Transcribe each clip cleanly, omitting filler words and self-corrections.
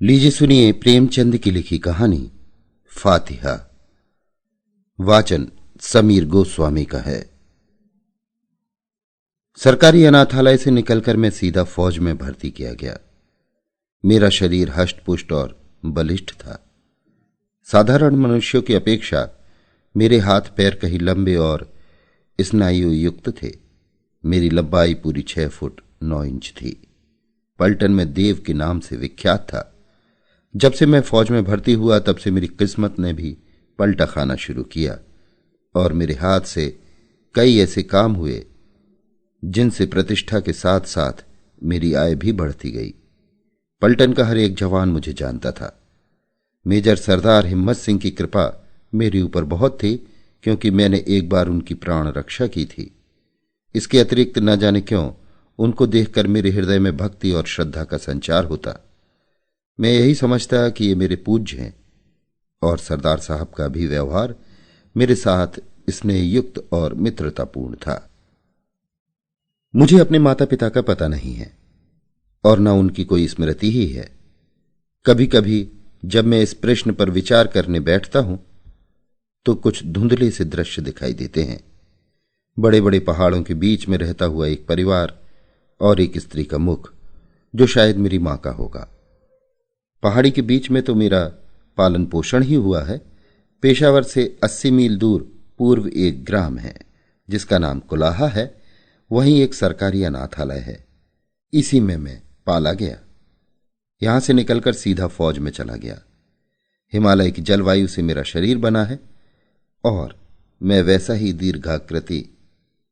लीजिए सुनिए प्रेमचंद की लिखी कहानी फातिहा। वाचन समीर गोस्वामी का है। सरकारी अनाथालय से निकलकर मैं सीधा फौज में भर्ती किया गया। मेरा शरीर हष्टपुष्ट और बलिष्ठ था। साधारण मनुष्यों की अपेक्षा मेरे हाथ पैर कहीं लंबे और स्नायु युक्त थे। मेरी लंबाई पूरी 6 फुट 9 इंच थी। पलटन में देव के नाम से विख्यात था। जब से मैं फौज में भर्ती हुआ तब से मेरी किस्मत ने भी पलटा खाना शुरू किया और मेरे हाथ से कई ऐसे काम हुए जिनसे प्रतिष्ठा के साथ साथ मेरी आय भी बढ़ती गई। पलटन का हर एक जवान मुझे जानता था। मेजर सरदार हिम्मत सिंह की कृपा मेरे ऊपर बहुत थी, क्योंकि मैंने एक बार उनकी प्राण रक्षा की थी। इसके अतिरिक्त न जाने क्यों उनको देखकर मेरे हृदय में भक्ति और श्रद्धा का संचार होता। मैं यही समझता कि ये मेरे पूज्य हैं और सरदार साहब का भी व्यवहार मेरे साथ स्नेहयुक्त और मित्रतापूर्ण था। मुझे अपने माता पिता का पता नहीं है और न उनकी कोई स्मृति ही है। कभी कभी जब मैं इस प्रश्न पर विचार करने बैठता हूं तो कुछ धुंधले से दृश्य दिखाई देते हैं। बड़े बड़े पहाड़ों के बीच में रहता हुआ एक परिवार और एक स्त्री का मुख, जो शायद मेरी मां का होगा। पहाड़ी के बीच में तो मेरा पालन पोषण ही हुआ है। पेशावर से 80 मील दूर पूर्व एक ग्राम है जिसका नाम कुलाहा है। वहीं एक सरकारी अनाथालय है। इसी में मैं पाला गया। यहां से निकलकर सीधा फौज में चला गया। हिमालय की जलवायु से मेरा शरीर बना है और मैं वैसा ही दीर्घाकृति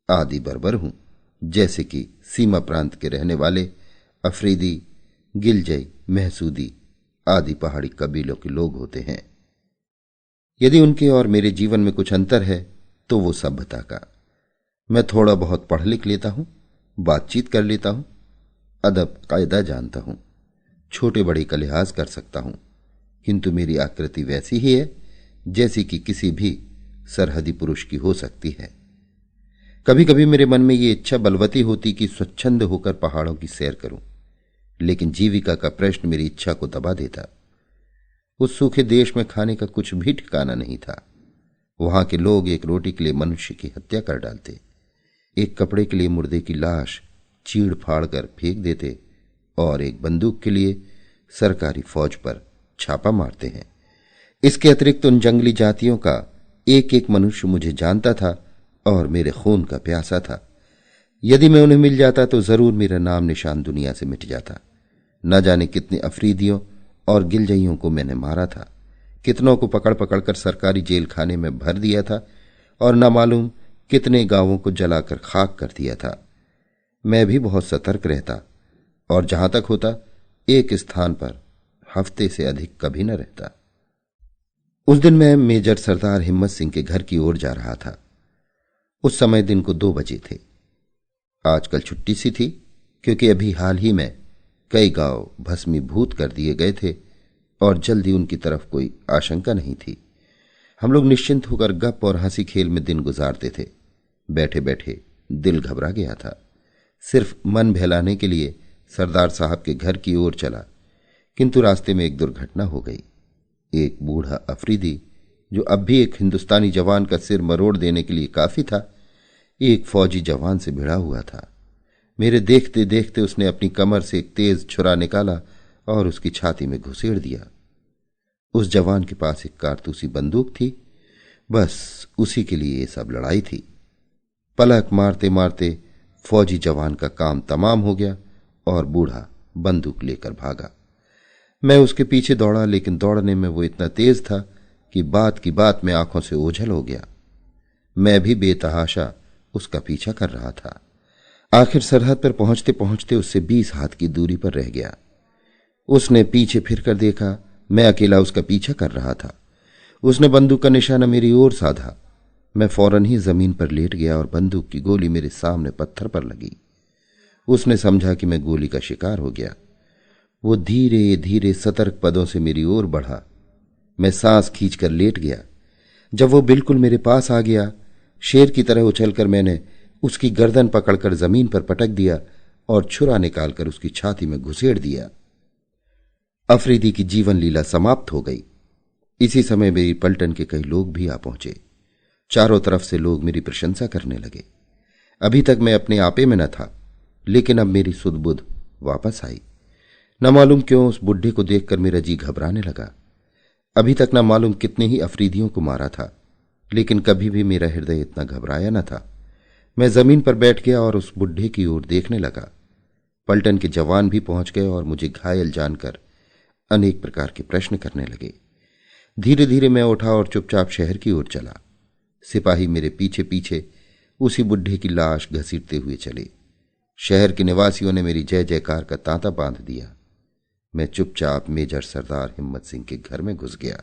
आदि बर्बर हूं जैसे कि सीमा प्रांत के रहने वाले अफरीदी, गिलजई, महसूदी आदि पहाड़ी कबीलों के लोग होते हैं। यदि उनके और मेरे जीवन में कुछ अंतर है तो वो सभ्यता का। मैं थोड़ा बहुत पढ़ लिख लेता हूं, बातचीत कर लेता हूं, अदब कायदा जानता हूं, छोटे बड़े का लिहाज कर सकता हूं, किंतु मेरी आकृति वैसी ही है जैसी कि किसी भी सरहदी पुरुष की हो सकती है। कभी कभी मेरे मन में ये इच्छा बलवती होती कि स्वच्छंद होकर पहाड़ों की सैर करूं, लेकिन जीविका का प्रश्न मेरी इच्छा को दबा देता। उस सूखे देश में खाने का कुछ भी ठिकाना नहीं था। वहां के लोग एक रोटी के लिए मनुष्य की हत्या कर डालते, एक कपड़े के लिए मुर्दे की लाश चीड़ फाड़ कर फेंक देते और एक बंदूक के लिए सरकारी फौज पर छापा मारते हैं। इसके अतिरिक्त उन जंगली जातियों का एक एक मनुष्य मुझे जानता था और मेरे खून का प्यासा था। यदि मैं उन्हें मिल जाता तो जरूर मेरा नाम निशान दुनिया से मिट जाता। न जाने कितने अफरीदियों और गिलजइयों को मैंने मारा था, कितनों को पकड़ पकड़कर सरकारी जेल खाने में भर दिया था और न मालूम कितने गांवों को जलाकर खाक कर दिया था। मैं भी बहुत सतर्क रहता और जहां तक होता एक स्थान पर हफ्ते से अधिक कभी न रहता। उस दिन मैं मेजर सरदार हिम्मत सिंह के घर की ओर जा रहा था। उस समय दिन को 2 बजे थे। आजकल छुट्टी सी थी, क्योंकि अभी हाल ही में कई गांव भस्मीभूत कर दिए गए थे और जल्दी उनकी तरफ कोई आशंका नहीं थी। हम लोग निश्चिंत होकर गप और हंसी खेल में दिन गुजारते थे। बैठे बैठे दिल घबरा गया था। सिर्फ मन बहलाने के लिए सरदार साहब के घर की ओर चला, किंतु रास्ते में एक दुर्घटना हो गई। एक बूढ़ा अफरीदी, जो अब भी एक हिंदुस्तानी जवान का सिर मरोड़ देने के लिए काफी था, एक फौजी जवान से भिड़ा हुआ था। मेरे देखते देखते उसने अपनी कमर से एक तेज छुरा निकाला और उसकी छाती में घुसेड़ दिया। उस जवान के पास एक कारतूसी बंदूक थी। बस उसी के लिए ये सब लड़ाई थी। पलक मारते मारते फौजी जवान का काम तमाम हो गया और बूढ़ा बंदूक लेकर भागा। मैं उसके पीछे दौड़ा, लेकिन दौड़ने में वो इतना तेज था कि बात की बात में आंखों से ओझल हो गया। मैं भी बेतहाशा उसका पीछा कर रहा था। आखिर सरहद पर पहुंचते पहुंचते उससे 20 हाथ की दूरी पर रह गया। उसने पीछे फिरकर देखा, मैं अकेला उसका पीछा कर रहा था। उसने बंदूक का निशाना मेरी ओर साधा। मैं फौरन ही जमीन पर लेट गया और बंदूक की गोली मेरे सामने पत्थर पर लगी। उसने समझा कि मैं गोली का शिकार हो गया। वो धीरे धीरे सतर्क पदों से मेरी ओर बढ़ा। मैं सांस खींचकर लेट गया। जब वो बिल्कुल मेरे पास आ गया, शेर की तरह उछलकर मैंने उसकी गर्दन पकड़कर जमीन पर पटक दिया और छुरा निकालकर उसकी छाती में घुसेड़ दिया। अफरीदी की जीवन लीला समाप्त हो गई। इसी समय मेरी पलटन के कई लोग भी आ पहुंचे। चारों तरफ से लोग मेरी प्रशंसा करने लगे। अभी तक मैं अपने आपे में न था, लेकिन अब मेरी सुध-बुध वापस आई। न मालूम क्यों उस बुढ़े को देखकर मेरा जी घबराने लगा। अभी तक न मालूम कितने ही अफरीदियों को मारा था, लेकिन कभी भी मेरा हृदय इतना घबराया न था। मैं जमीन पर बैठ गया और उस बुढ़े की ओर देखने लगा। पलटन के जवान भी पहुंच गए और मुझे घायल जानकर अनेक प्रकार के प्रश्न करने लगे। धीरे धीरे मैं उठा और चुपचाप शहर की ओर चला। सिपाही मेरे पीछे पीछे उसी बुढ़े की लाश घसीटते हुए चले। शहर के निवासियों ने मेरी जय जयकार का तांता बांध दिया। मैं चुपचाप मेजर सरदार हिम्मत सिंह के घर में घुस गया।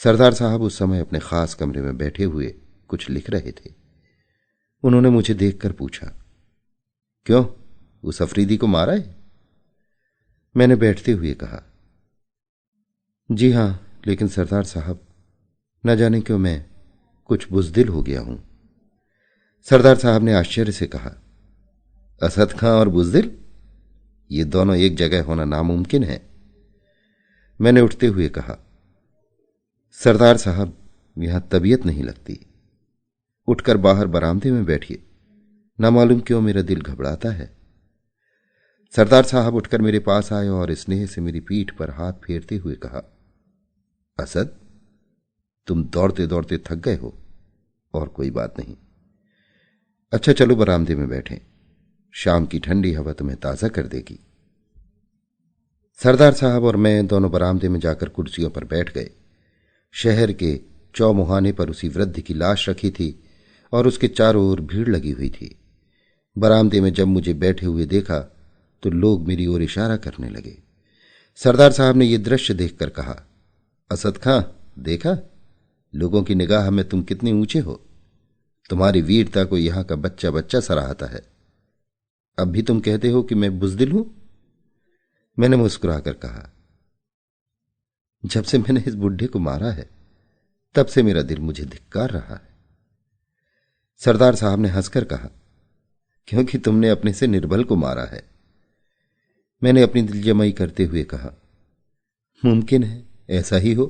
सरदार साहब उस समय अपने खास कमरे में बैठे हुए कुछ लिख रहे थे। उन्होंने मुझे देखकर पूछा, क्यों, उस अफरीदी को मारा है? मैंने बैठते हुए कहा, जी हां, लेकिन सरदार साहब, न जाने क्यों मैं कुछ बुज़दिल हो गया हूं। सरदार साहब ने आश्चर्य से कहा, असद खां और बुज़दिल, ये दोनों एक जगह होना नामुमकिन है। मैंने उठते हुए कहा, सरदार साहब, यहां तबीयत नहीं लगती। उठकर बाहर बरामदे में बैठिए, न मालूम क्यों मेरा दिल घबराता है। सरदार साहब उठकर मेरे पास आए और स्नेह से मेरी पीठ पर हाथ फेरते हुए कहा, असद, तुम दौड़ते दौड़ते थक गए हो, और कोई बात नहीं। अच्छा, चलो बरामदे में बैठें, शाम की ठंडी हवा तुम्हें ताजा कर देगी। सरदार साहब और मैं दोनों बरामदे में जाकर कुर्सियों पर बैठ गए। शहर के चौमुहाने पर उसी वृद्ध की लाश रखी थी और उसके चारों ओर भीड़ लगी हुई थी। बरामदे में जब मुझे बैठे हुए देखा तो लोग मेरी ओर इशारा करने लगे। सरदार साहब ने यह दृश्य देखकर कहा, असद खां, देखा, लोगों की निगाह में तुम कितने ऊंचे हो। तुम्हारी वीरता को यहां का बच्चा बच्चा सराहता है। अब भी तुम कहते हो कि मैं बुज़दिल हूं? मैंने मुस्कुराकर कहा, जब से मैंने इस बुढ़े को मारा है, तब से मेरा दिल मुझे धिक्कार रहा है। सरदार साहब ने हंसकर कहा, क्योंकि तुमने अपने से निर्बल को मारा है। मैंने अपनी दिलजमाई करते हुए कहा, मुमकिन है ऐसा ही हो।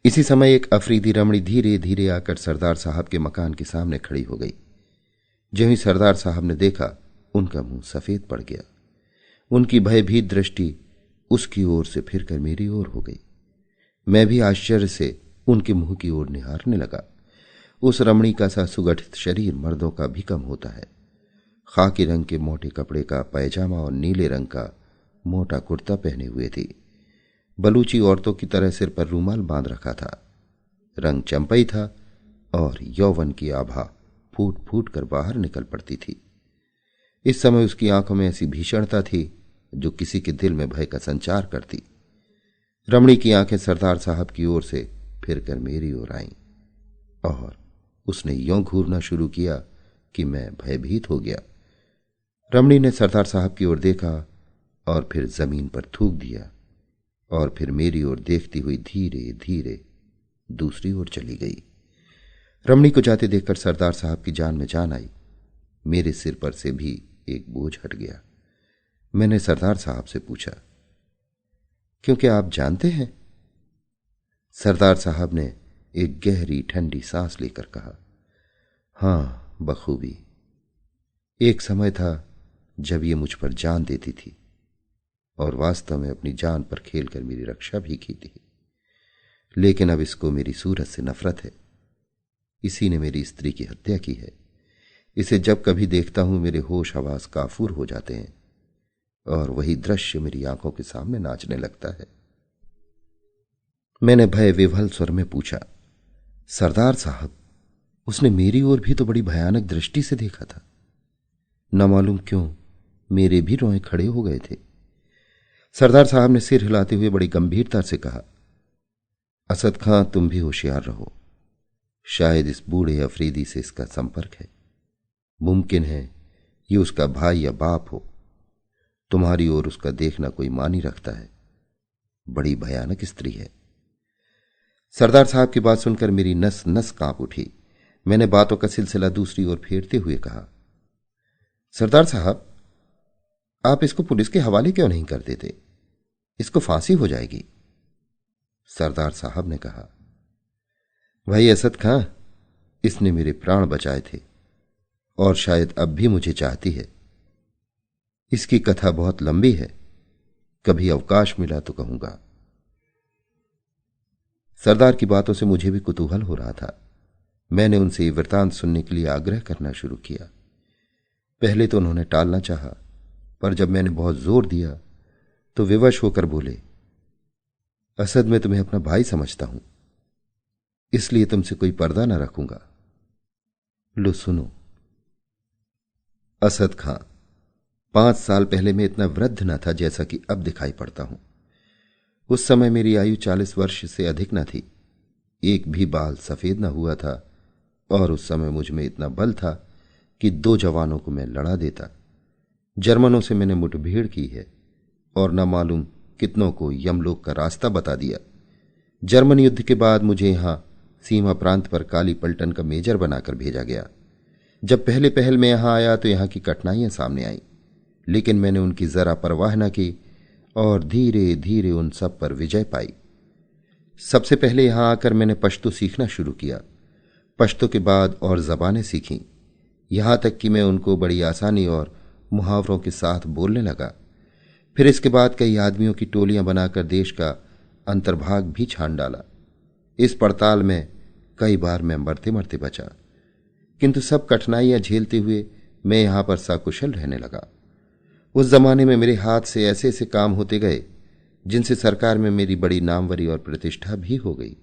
इसी समय एक अफरीदी रमणी धीरे धीरे आकर सरदार साहब के मकान के सामने खड़ी हो गई। जो ही सरदार साहब ने देखा, उनका मुंह सफेद पड़ गया। उनकी भयभीत दृष्टि उसकी ओर से फिरकर मेरी ओर हो गई। मैं भी आश्चर्य से उनके मुंह की ओर निहारने लगा। उस रमणी का सा सुगठित शरीर मर्दों का भी कम होता है। खाकी रंग के मोटे कपड़े का पैजामा और नीले रंग का मोटा कुर्ता पहने हुए थी। बलूची औरतों की तरह सिर पर रूमाल बांध रखा था। रंग चंपई था और यौवन की आभा फूट फूट कर बाहर निकल पड़ती थी। इस समय उसकी आंखों में ऐसी भीषणता थी जो किसी के दिल में भय का संचार करती। रमणी की आंखें सरदार साहब की ओर से फिरकर मेरी ओर आईं और उसने यों घूरना शुरू किया कि मैं भयभीत हो गया। रमणी ने सरदार साहब की ओर देखा और फिर जमीन पर थूक दिया और फिर मेरी ओर देखती हुई धीरे धीरे दूसरी ओर चली गई। रमणी को जाते देखकर सरदार साहब की जान में जान आई। मेरे सिर पर से भी एक बोझ हट गया। मैंने सरदार साहब से पूछा, क्योंकि आप जानते हैं? सरदार साहब ने एक गहरी ठंडी सांस लेकर कहा, हां, बखूबी। एक समय था जब ये मुझ पर जान देती थी और वास्तव में अपनी जान पर खेलकर मेरी रक्षा भी की थी, लेकिन अब इसको मेरी सूरत से नफरत है। इसी ने मेरी स्त्री की हत्या की है। इसे जब कभी देखता हूं मेरे होश हवास काफूर हो जाते हैं और वही दृश्य मेरी आंखों के सामने नाचने लगता है। मैंने भय विह्वल स्वर में पूछा, सरदार साहब, उसने मेरी ओर भी तो बड़ी भयानक दृष्टि से देखा था। न मालूम क्यों मेरे भी रोए खड़े हो गए थे। सरदार साहब ने सिर हिलाते हुए बड़ी गंभीरता से कहा, असद खां, तुम भी होशियार रहो। शायद इस बूढ़े अफरीदी से इसका संपर्क है। मुमकिन है ये उसका भाई या बाप हो। तुम्हारी ओर उसका देखना कोई मानी रखता है। बड़ी भयानक स्त्री है। सरदार साहब की बात सुनकर मेरी नस नस कांप उठी। मैंने बातों का सिलसिला दूसरी ओर फेरते हुए कहा, सरदार साहब, आप इसको पुलिस के हवाले क्यों नहीं कर देते? इसको फांसी हो जाएगी। सरदार साहब ने कहा, भाई असद खां, इसने मेरे प्राण बचाए थे और शायद अब भी मुझे चाहती है। इसकी कथा बहुत लंबी है, कभी अवकाश मिला तो कहूंगा। सरदार की बातों से मुझे भी कुतूहल हो रहा था। मैंने उनसे ये वृतांत सुनने के लिए आग्रह करना शुरू किया। पहले तो उन्होंने टालना चाहा, पर जब मैंने बहुत जोर दिया तो विवश होकर बोले, असद, मैं तुम्हें अपना भाई समझता हूं, इसलिए तुमसे कोई पर्दा न रखूंगा। लो सुनो। असद खां, 5 साल पहले मैं इतना वृद्ध न था जैसा कि अब दिखाई पड़ता हूं। उस समय मेरी आयु 40 वर्ष से अधिक न थी, एक भी बाल सफेद न हुआ था, और उस समय मुझ में इतना बल था कि 2 जवानों को मैं लड़ा देता। जर्मनों से मैंने मुठभेड़ की है और न मालूम कितनों को यमलोक का रास्ता बता दिया। जर्मन युद्ध के बाद मुझे यहां सीमा प्रांत पर काली पलटन का मेजर बनाकर भेजा गया। जब पहले पहल मैं यहां आया तो यहां की कठिनाइयां सामने आईं, लेकिन मैंने उनकी जरा परवाह न की और धीरे धीरे उन सब पर विजय पाई। सबसे पहले यहां आकर मैंने पश्तो सीखना शुरू किया। पश्तो के बाद और जबानें सीखीं, यहां तक कि मैं उनको बड़ी आसानी और मुहावरों के साथ बोलने लगा। फिर इसके बाद कई आदमियों की टोलियां बनाकर देश का अंतर्भाग भी छान डाला। इस पड़ताल में कई बार मैं मरते मरते बचा, किंतु सब कठिनाइयां झेलते हुए मैं यहां पर सकुशल रहने लगा। उस जमाने में मेरे हाथ से ऐसे ऐसे काम होते गए जिनसे सरकार में मेरी बड़ी नामवरी और प्रतिष्ठा भी हो गई।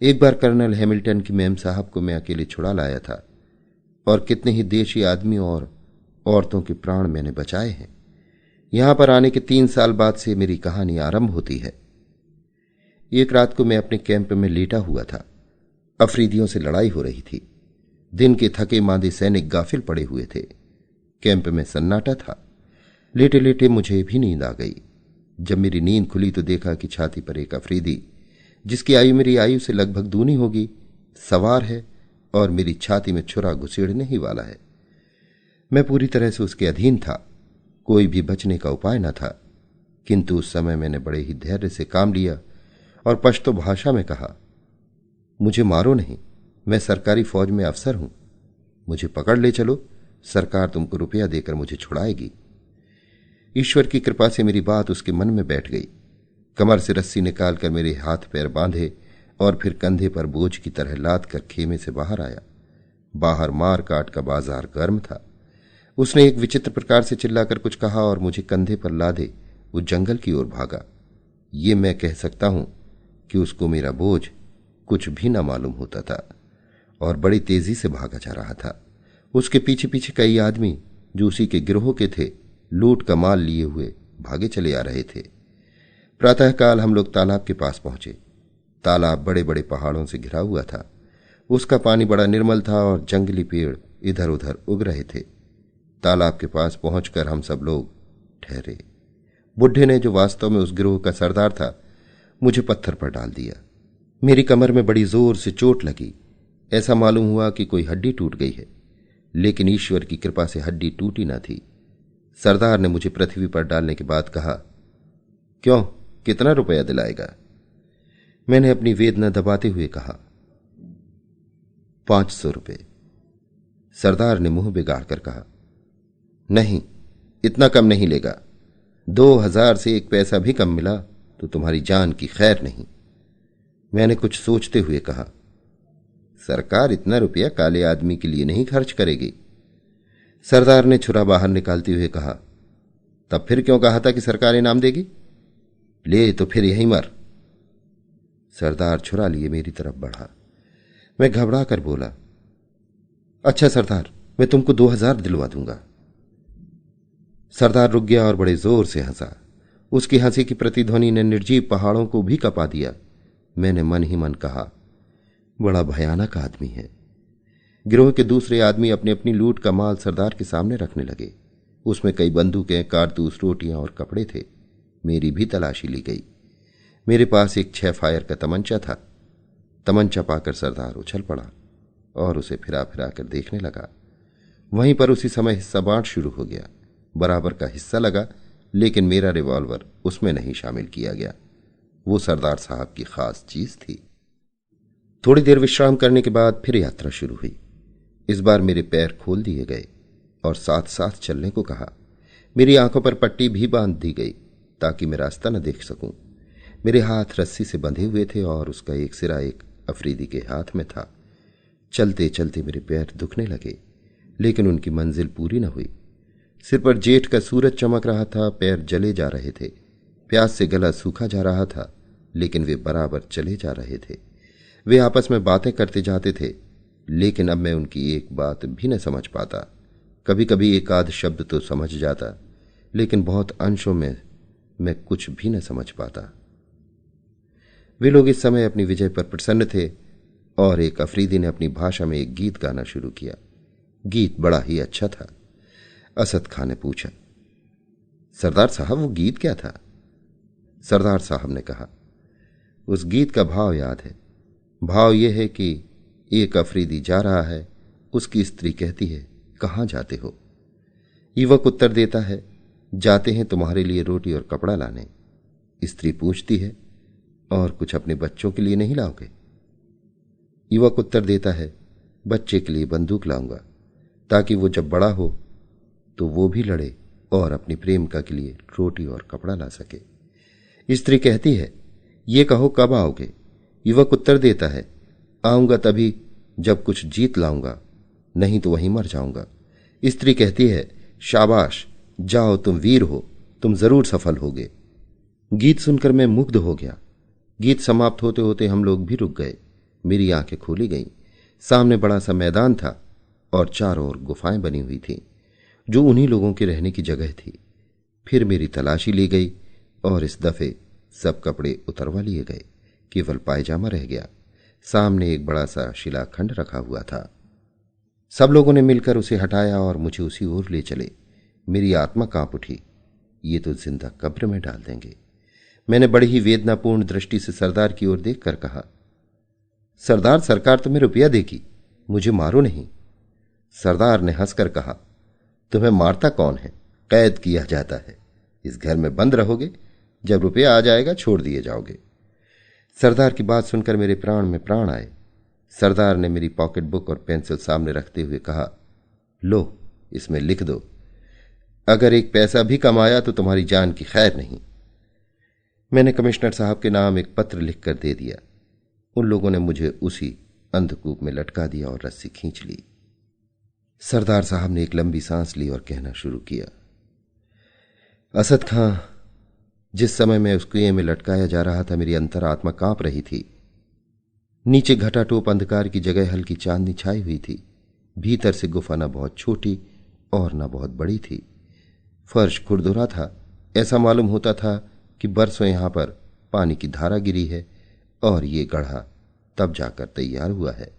एक बार कर्नल हैमिल्टन की मेम साहब को मैं अकेले छुड़ा लाया था और कितने ही देशी आदमियों और औरतों के प्राण मैंने बचाए हैं। यहां पर आने के 3 साल बाद से मेरी कहानी आरंभ होती है। एक रात को मैं अपने कैंप में लेटा हुआ था। अफरीदियों से लड़ाई हो रही थी। दिन के थके मांदे सैनिक गाफिल पड़े हुए थे। कैंप में सन्नाटा था। लेटे लेटे मुझे भी नींद आ गई। जब मेरी नींद खुली तो देखा कि छाती पर एक अफरीदी, जिसकी आयु मेरी आयु से लगभग दूनी होगी, सवार है और मेरी छाती में छुरा घुसेड़ने ही वाला है। मैं पूरी तरह से उसके अधीन था। कोई भी बचने का उपाय न था, किंतु उस समय मैंने बड़े ही धैर्य से काम लिया और पश्तो भाषा में कहा, मुझे मारो नहीं, मैं सरकारी फौज में अफसर हूं, मुझे पकड़ ले चलो, सरकार तुमको रुपया देकर मुझे छुड़ाएगी। ईश्वर की कृपा से मेरी बात उसके मन में बैठ गई। कमर से रस्सी निकालकर मेरे हाथ पैर बांधे और फिर कंधे पर बोझ की तरह लाद कर खेमे से बाहर आया। बाहर मार काट का बाजार गर्म था। उसने एक विचित्र प्रकार से चिल्लाकर कुछ कहा और मुझे कंधे पर लादे वो जंगल की ओर भागा। ये मैं कह सकता हूं कि उसको मेरा बोझ कुछ भी न मालूम होता था और बड़ी तेजी से भागा जा रहा था। उसके पीछे पीछे कई आदमी जो उसी के गिरोह के थे, लूट का माल लिए हुए भागे चले आ रहे थे। प्रातःकाल हम लोग तालाब के पास पहुंचे। तालाब बड़े बड़े पहाड़ों से घिरा हुआ था। उसका पानी बड़ा निर्मल था और जंगली पेड़ इधर उधर उग रहे थे। तालाब के पास पहुंचकर हम सब लोग ठहरे। बुढ़े ने, जो वास्तव में उस गिरोह का सरदार था, मुझे पत्थर पर डाल दिया। मेरी कमर में बड़ी जोर से चोट लगी। ऐसा मालूम हुआ कि कोई हड्डी टूट गई है, लेकिन ईश्वर की कृपा से हड्डी टूटी न थी। सरदार ने मुझे पृथ्वी पर डालने के बाद कहा, क्यों, कितना रुपया दिलाएगा? मैंने अपनी वेदना दबाते हुए कहा, 500 रुपये। सरदार ने मुंह बिगाड़कर कहा, नहीं, इतना कम नहीं लेगा। 2000 से 1 पैसा भी कम मिला तो तुम्हारी जान की खैर नहीं। मैंने कुछ सोचते हुए कहा, सरकार इतना रुपया काले आदमी के लिए नहीं खर्च करेगी। सरदार ने छुरा बाहर निकालते हुए कहा, तब फिर क्यों कहा था कि सरकार इनाम देगी? ले तो फिर यहीं मर। सरदार छुरा लिए मेरी तरफ बढ़ा। मैं घबरा कर बोला, अच्छा सरदार, मैं तुमको 2000 दिलवा दूंगा। सरदार रुक गया और बड़े जोर से हंसा। उसकी हंसी की प्रतिध्वनि ने निर्जीव पहाड़ों को भी कपा दिया। मैंने मन ही मन कहा, बड़ा भयानक आदमी है। गिरोह के दूसरे आदमी अपनी अपनी लूट का माल सरदार के सामने रखने लगे। उसमें कई बंदूकें, कारतूस, रोटियां और कपड़े थे। मेरी भी तलाशी ली गई। मेरे पास एक 6 फायर का तमंचा था। तमंचा पाकर सरदार उछल पड़ा और उसे फिरा फिरा कर देखने लगा। वहीं पर उसी समय हिस्सा बांट शुरू हो गया। बराबर का हिस्सा लगा लेकिन मेरा रिवॉल्वर उसमें नहीं शामिल किया गया। वो सरदार साहब की खास चीज थी। थोड़ी देर विश्राम करने के बाद फिर यात्रा शुरू हुई। इस बार मेरे पैर खोल दिए गए और साथ साथ चलने को कहा। मेरी आंखों पर पट्टी भी बांध दी गई ताकि मैं रास्ता न देख सकूं। मेरे हाथ रस्सी से बंधे हुए थे और उसका एक सिरा एक अफरीदी के हाथ में था। चलते चलते मेरे पैर दुखने लगे, लेकिन उनकी मंजिल पूरी न हुई। सिर पर जेठ का सूरज चमक रहा था, पैर जले जा रहे थे, प्यास से गला सूखा जा रहा था, लेकिन वे बराबर चले जा रहे थे। वे आपस में बातें करते जाते थे, लेकिन अब मैं उनकी एक बात भी न समझ पाता। कभी कभी एक आध शब्द तो समझ जाता, लेकिन बहुत अंशों में मैं कुछ भी न समझ पाता। वे लोग इस समय अपनी विजय पर प्रसन्न थे और एक अफरीदी ने अपनी भाषा में एक गीत गाना शुरू किया। गीत बड़ा ही अच्छा था। असद खां ने पूछा, सरदार साहब वो गीत क्या था? सरदार साहब ने कहा, उस गीत का भाव याद है। भाव यह है कि एक अफरीदी जा रहा है, उसकी स्त्री कहती है, कहां जाते हो? युवक उत्तर देता है, जाते हैं तुम्हारे लिए रोटी और कपड़ा लाने। स्त्री पूछती है, और कुछ अपने बच्चों के लिए नहीं लाओगे? युवक उत्तर देता है, बच्चे के लिए बंदूक लाऊंगा, ताकि वो जब बड़ा हो तो वो भी लड़े और अपनी प्रेमिका के लिए रोटी और कपड़ा ला सके। स्त्री कहती है, ये कहो कब आओगे? युवक उत्तर देता है, आऊंगा तभी जब कुछ जीत लाऊंगा, नहीं तो वहीं मर जाऊंगा। स्त्री कहती है, शाबाश, जाओ, तुम वीर हो, तुम जरूर सफल होगे। गीत सुनकर मैं मुग्ध हो गया। गीत समाप्त होते होते हम लोग भी रुक गए। मेरी आंखें खोली गईं। सामने बड़ा सा मैदान था और चारों ओर गुफाएं बनी हुई थीं, जो उन्हीं लोगों के रहने की जगह थी। फिर मेरी तलाशी ली गई और इस दफे सब कपड़े उतरवा लिए गए, केवल पायजामा रह गया। सामने एक बड़ा सा शिलाखंड रखा हुआ था। सब लोगों ने मिलकर उसे हटाया और मुझे उसी ओर ले चले। मेरी आत्मा कांप उठी। ये तो जिंदा कब्र में डाल देंगे। मैंने बड़ी ही वेदनापूर्ण दृष्टि से सरदार की ओर देखकर कहा, सरदार, सरकार तुम्हें रुपया देगी, मुझे मारो नहीं। सरदार ने हंसकर कहा, तुम्हें मारता कौन है? कैद किया जाता है। इस घर में बंद रहोगे, जब रुपया आ जाएगा छोड़ दिए जाओगे। सरदार की बात सुनकर मेरे प्राण में प्राण आए। सरदार ने मेरी पॉकेट बुक और पेंसिल सामने रखते हुए कहा, लो, इसमें लिख दो, अगर एक पैसा भी कमाया तो तुम्हारी जान की खैर नहीं। मैंने कमिश्नर साहब के नाम एक पत्र लिखकर दे दिया। उन लोगों ने मुझे उसी अंधकूप में लटका दिया और रस्सी खींच ली। सरदार साहब ने एक लंबी सांस ली और कहना शुरू किया, असद खां, जिस समय मैं उस कुएं में लटकाया जा रहा था, मेरी अंतरात्मा कांप रही थी। नीचे घटाटोप अंधकार की जगह हल्की चांदनी छाई हुई थी। भीतर से गुफा न बहुत छोटी और न बहुत बड़ी थी। फर्श खुरदुरा था। ऐसा मालूम होता था कि बरसों यहां पर पानी की धारा गिरी है और ये गढ़ा तब जाकर तैयार हुआ है।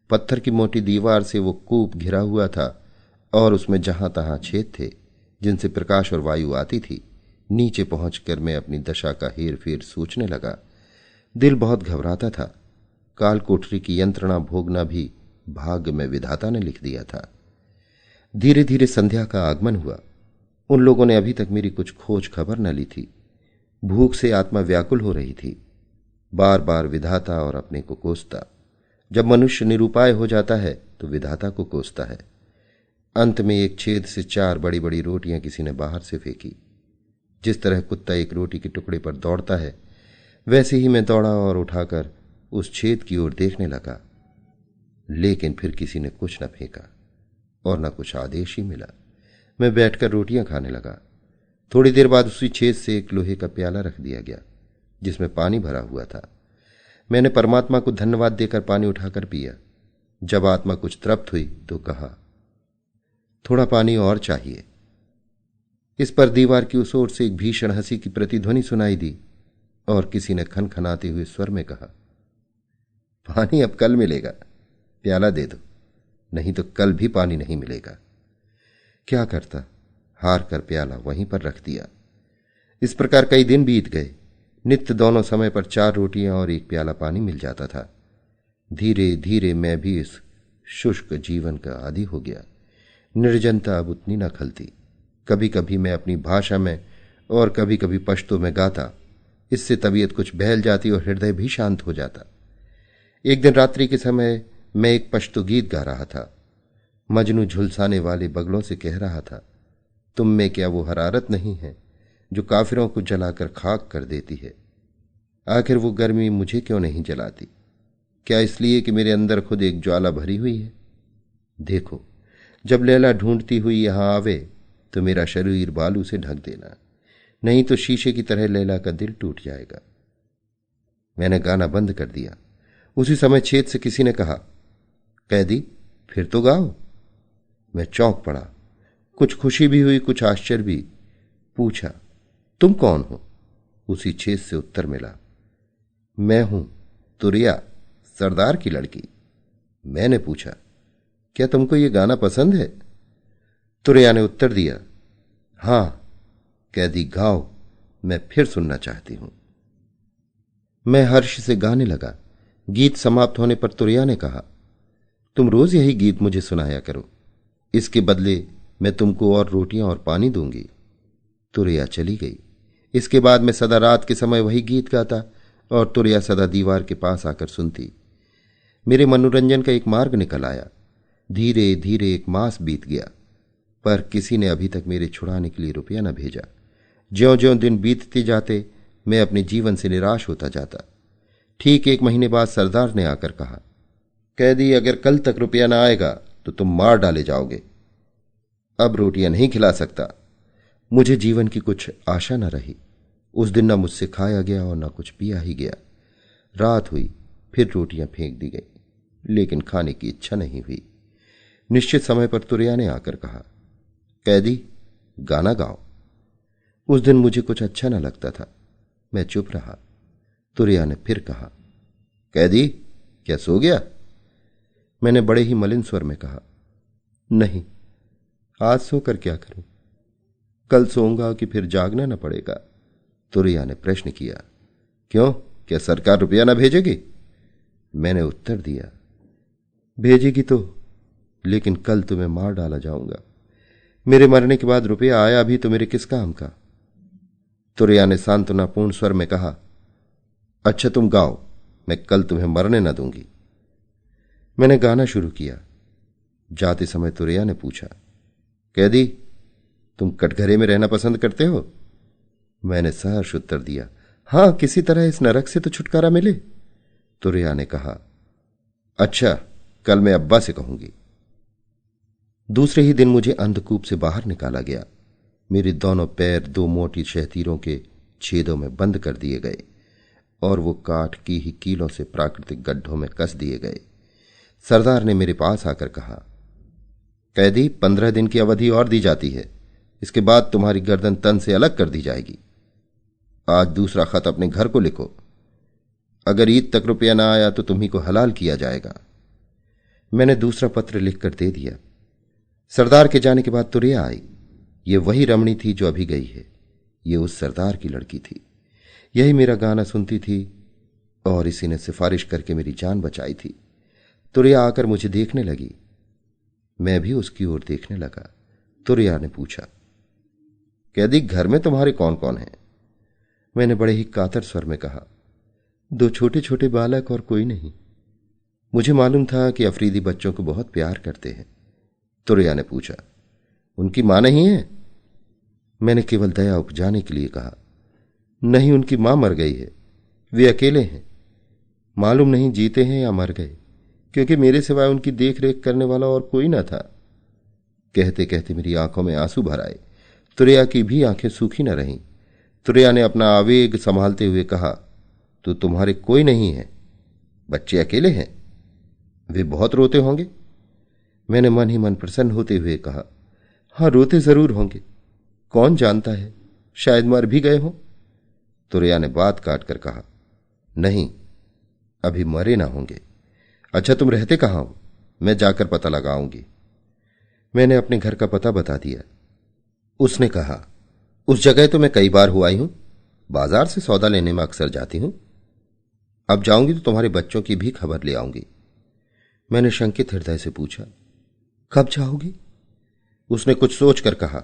पत्थर की मोटी दीवार से वो कूप घिरा हुआ था और उसमें जहां तहां छेद थे, जिनसे प्रकाश और वायु आती थी। नीचे पहुंचकर मैं अपनी दशा का हेर फेर सोचने लगा। दिल बहुत घबराता था। काल कोठरी की यंत्रणा भोगना भी भाग्य में विधाता ने लिख दिया था। धीरे धीरे संध्या का आगमन हुआ। उन लोगों ने अभी तक मेरी कुछ खोज खबर न ली थी। भूख से आत्मा व्याकुल हो रही थी। बार बार विधाता और अपने को कोसता। जब मनुष्य निरुपाय हो जाता है तो विधाता को कोसता है। अंत में एक छेद से 4 बड़ी बड़ी रोटियां किसी ने बाहर से फेंकी। जिस तरह कुत्ता एक रोटी के टुकड़े पर दौड़ता है, वैसे ही मैं दौड़ा और उठाकर उस छेद की ओर देखने लगा। लेकिन फिर किसी ने कुछ न फेंका और न कुछ आदेश ही मिला। मैं बैठकर रोटियां खाने लगा। थोड़ी देर बाद उसी छेद से एक लोहे का प्याला रख दिया गया, जिसमें पानी भरा हुआ था। मैंने परमात्मा को धन्यवाद देकर पानी उठाकर पिया। जब आत्मा कुछ तृप्त हुई तो कहा, थोड़ा पानी और चाहिए। इस पर दीवार की उस ओर से एक भीषण हंसी की प्रतिध्वनि सुनाई दी और किसी ने खनखनाते हुए स्वर में कहा, पानी अब कल मिलेगा, प्याला दे दो, नहीं तो कल भी पानी नहीं मिलेगा। क्या करता, हार कर प्याला वहीं पर रख दिया। इस प्रकार कई दिन बीत गए। नित्य दोनों समय पर 4 रोटियां और एक प्याला पानी मिल जाता था। धीरे धीरे मैं भी इस शुष्क जीवन का आदी हो गया। निर्जनता अब उतनी न खलती। कभी कभी मैं अपनी भाषा में और कभी कभी पश्तो में गाता। इससे तबीयत कुछ बहल जाती और हृदय भी शांत हो जाता। एक दिन रात्रि के समय मैं एक पश्तो गीत गा रहा था। मजनू झुलसाने वाले बगलों से कह रहा था, तुम में क्या वो हरारत नहीं है जो काफिरों को जलाकर खाक कर देती है? आखिर वो गर्मी मुझे क्यों नहीं जलाती? क्या इसलिए कि मेरे अंदर खुद एक ज्वाला भरी हुई है? देखो, जब लैला ढूंढती हुई यहां आवे तो मेरा शरीर बालू से ढक देना, नहीं तो शीशे की तरह लैला का दिल टूट जाएगा। मैंने गाना बंद कर दिया। उसी समय छेद से किसी ने कहा, कैदी, फिर तो गाओ। मैं चौंक पड़ा। कुछ खुशी भी हुई, कुछ आश्चर्य भी। पूछा, तुम कौन हो? उसी छेद से उत्तर मिला, मैं हूं तुरिया, सरदार की लड़की। मैंने पूछा, क्या तुमको ये गाना पसंद है? तुरिया ने उत्तर दिया, हां। कैदी, गाओ, मैं फिर सुनना चाहती हूं। मैं हर्ष से गाने लगा। गीत समाप्त होने पर तुरिया ने कहा, तुम रोज यही गीत मुझे सुनाया करो, इसके बदले मैं तुमको और रोटियां और पानी दूंगी। तुरिया चली गई। इसके बाद मैं सदा रात के समय वही गीत गाता और तुरिया सदा दीवार के पास आकर सुनती। मेरे मनोरंजन का एक मार्ग निकल आया। धीरे धीरे एक मास बीत गया, पर किसी ने अभी तक मेरे छुड़ाने के लिए रुपया न भेजा। ज्यों ज्यों दिन बीतते जाते मैं अपने जीवन से निराश होता जाता। ठीक 1 महीने बाद सरदार ने आकर कहा, कैदी, अगर कल तक रुपया न आएगा तो तुम मार डाले जाओगे। अब रोटियां नहीं खिला सकता। मुझे जीवन की कुछ आशा न रही। उस दिन न मुझसे खाया गया और न कुछ पिया ही गया। रात हुई, फिर रोटियां फेंक दी गई, लेकिन खाने की इच्छा नहीं हुई। निश्चित समय पर तुरिया ने आकर कहा, कैदी, गाना गाओ। उस दिन मुझे कुछ अच्छा न लगता था। मैं चुप रहा। तुरिया ने फिर कहा, कैदी, क्या सो गया? मैंने बड़े ही मलिन स्वर में कहा, नहीं, आज सोकर क्या करूं? कल सोऊंगा कि फिर जागना न पड़ेगा? तुरिया ने प्रश्न किया, क्यों, क्या सरकार रुपया न भेजेगी? मैंने उत्तर दिया, भेजेगी तो, लेकिन कल तुम्हें मार डाला जाऊंगा। मेरे मरने के बाद रुपया आया भी तो मेरे किस काम का? तुरिया ने सांत्वनापूर्ण स्वर में कहा, अच्छा तुम गाओ, मैं कल तुम्हें मरने न दूंगी। मैंने गाना शुरू किया। जाते समय तुरिया ने पूछा, कैदी, तुम कटघरे में रहना पसंद करते हो? मैंने सहर्ष उत्तर दिया, हां, किसी तरह इस नरक से तो छुटकारा मिले। तुरिया ने कहा, अच्छा, कल मैं अब्बा से कहूंगी। दूसरे ही दिन मुझे अंधकूप से बाहर निकाला गया। मेरे दोनों पैर 2 मोटी शहतीरों के छेदों में बंद कर दिए गए और वो काठ की ही कीलों से प्राकृतिक गड्ढों में कस दिए गए। सरदार ने मेरे पास आकर कहा, कैदी, 15 दिन की अवधि और दी जाती है। इसके बाद तुम्हारी गर्दन तन से अलग कर दी जाएगी। आज दूसरा खत अपने घर को लिखो। अगर ईद तक रुपया ना आया तो तुम्ही को हलाल किया जाएगा। मैंने दूसरा पत्र लिखकर दे दिया। सरदार के जाने के बाद तुरिया आई। ये वही रमणी थी जो अभी गई है। ये उस सरदार की लड़की थी। यही मेरा गाना सुनती थी और इसी ने सिफारिश करके मेरी जान बचाई थी। तुरिया आकर मुझे देखने लगी। मैं भी उसकी ओर देखने लगा। तुरिया ने पूछा, कैदी, घर में तुम्हारे कौन कौन हैं? मैंने बड़े ही कातर स्वर में कहा, 2 छोटे छोटे बालक और कोई नहीं। मुझे मालूम था कि अफरीदी बच्चों को बहुत प्यार करते हैं। तुरिया ने पूछा, उनकी मां नहीं है? मैंने केवल दया उपजाने के लिए कहा, नहीं, उनकी मां मर गई है। वे अकेले हैं। मालूम नहीं जीते हैं या मर गए, क्योंकि मेरे सिवाय उनकी देख रेख करने वाला और कोई न था। कहते कहते मेरी आंखों में आंसू भर आए। तुरिया की भी आंखें सूखी न रहीं। तुरिया ने अपना आवेग संभालते हुए कहा, तो तुम्हारे कोई नहीं है? बच्चे अकेले हैं? वे बहुत रोते होंगे? मैंने मन ही मन प्रसन्न होते हुए कहा, हां, रोते जरूर होंगे। कौन जानता है, शायद मर भी गए हों। तुरिया ने बात काट कर कहा, नहीं, अभी मरे ना होंगे। अच्छा, तुम रहते कहां हो? मैं जाकर पता लगाऊंगी। मैंने अपने घर का पता बता दिया। उसने कहा, उस जगह तो मैं कई बार हुआ ही हूं। बाजार से सौदा लेने में अक्सर जाती हूं। अब जाऊंगी तो तुम्हारे बच्चों की भी खबर ले आऊंगी। मैंने शंकित हृदय से पूछा, कब जाओगी? उसने कुछ सोचकर कहा,